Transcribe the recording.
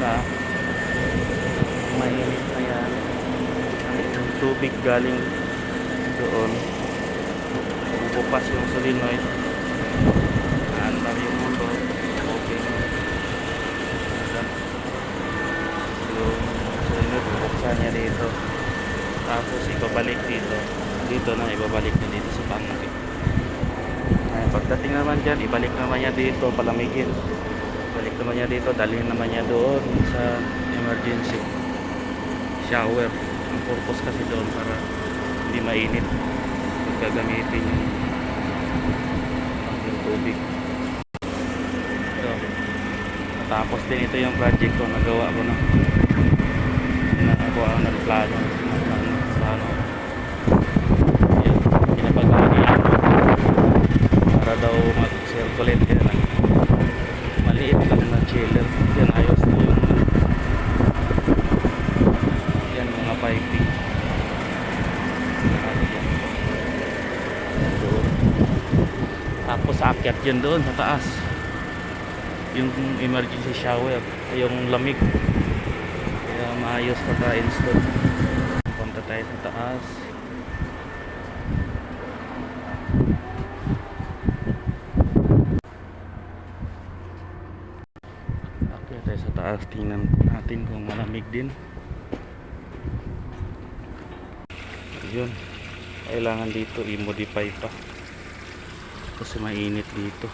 na mainit na yan. Yung tubig galing doon, bubukas yung solenoid, aandar yung mundo, open yung solenoid, bubuksan niya dito, tapos ibabalik dito na ibabalik niya dito sa tangke. Ay, pagdating naman dyan, ibalik naman niya dito, palamigin, balik naman niya dito, dalhin naman niya doon sa emergency shower. Ang purpose kasi doon para hindi mainit pag gagamitin yung tubig. So, natapos din ito yung project ko, nagawa ko na, nagplano yun, pinapagawa niya para daw mag-circulate yan, maliit lang na chiller yan. Ayos na yun yan, mga piping doon. Tapos aakyat yun doon sa taas yung emergency shower, yung lamig, kaya maayos pagka-install. Punta tayo sa taas. Akyat tayo sa taas, tingnan natin kung malamig din. Yun, kailangan dito i-modify pa kasi mainit dito.